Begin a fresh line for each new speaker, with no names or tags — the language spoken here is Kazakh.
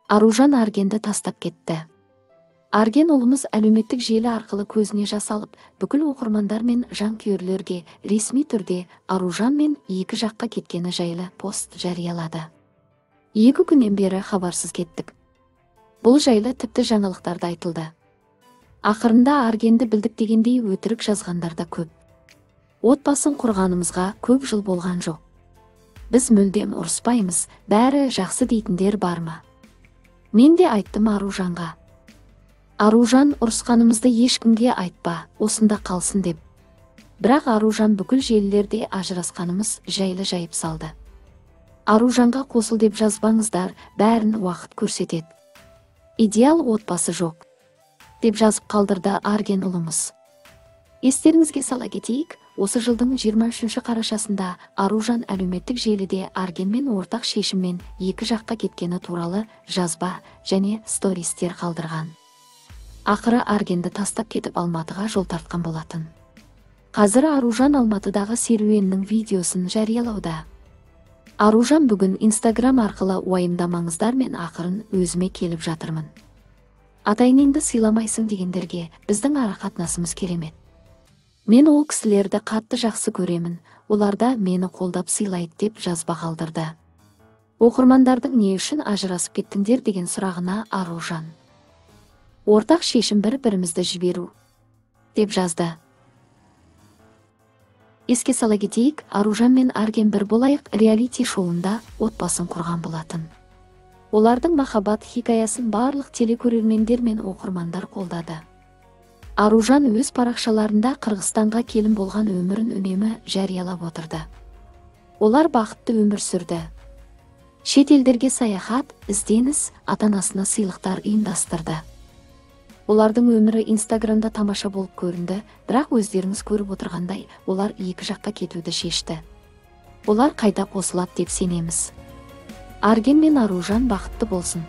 Аружан Аргенді тастап кетті. Арген ұлымыз әлеуметтік желі арқылы көзіне жас алып, бүкіл оқырмандар мен жанкүйерлерге ресми түрде Аружан мен екі жаққа кеткені жайлы пост жариялады. 2 күннен бері хабарсыз кеттік. Бұл жайлы тіпті жаңалықтарда айтылды. Ақырында Аргенді білдік дегендей өтірік жазғандар да көп. Отбасын құрғанымызға көп жыл болған жоқ. Біз мүлдем ұрыспаймыз, бәрі жақсы дейтіндер бар ма? Мен де айттым Аружанға. Аружан, ұрысқанымызды ешкімге айтпа, осында қалсын деп. Бірақ Аружан бүкіл желілерде ажырасқанымыз жайлы жайып салды. Аружанға қосыл деп жазбаңыздар, бәрін уақыт көрсетеді. Идеал отбасы жоқ, деп жазып қалдырды Арген ұлымыз. Естеріңізге сала кетейік, осы жылдың 23 қарашасында Аружан әлеуметтік желіде Аргенмен ортақ шешіммен екі жаққа кеткені туралы жазба және стористер қалдырған. Ақыры Аргенді тастап кетіп Алматыға жол тартқан болатын. Қазір Аружан Алматыдағы серуеннің видеосын жариялауда. Аружан бүгін Инстаграм арқылы уайымдамаңыздар, мен ақырын өзіме келіп жатырмын. Ата-енеңді сыйламайсың дегендерге біздің арақатынасымыз керемет. Мен ол кісілерді қатты жақсы көремін, оларда мені қолдап сыйлайды деп жазба қалдырды. Оқырмандардың не үшін ажырасып кеттіңдер деген сұрағына Аружан: ортақ шешім бір-бірімізді жіберу, деп жазды. Еске сала кетейік, Аружан мен Арген бір болайық реалити шоуында отбасын құрған болатын. Олардың махаббат хикаясын барлық телекөрермендер мен оқырмандар қолдады. Аружан өз парақшаларында Қырғызстанға келін болған өмірін үнемі жариялап отырды. Олар бақытты өмір сүрді. Шет елдерге саяхат, ізденіс, ата-анасына сыйлықтар ұйымдастырды. Олардың өмірі Инстаграмда тамаша болып көрінді, бірақ өздеріңіз көріп отырғандай, олар екі жаққа кетуді шешті. Олар қайта қосылады деп сенеміз. Арген мен Аружан бақытты болсын.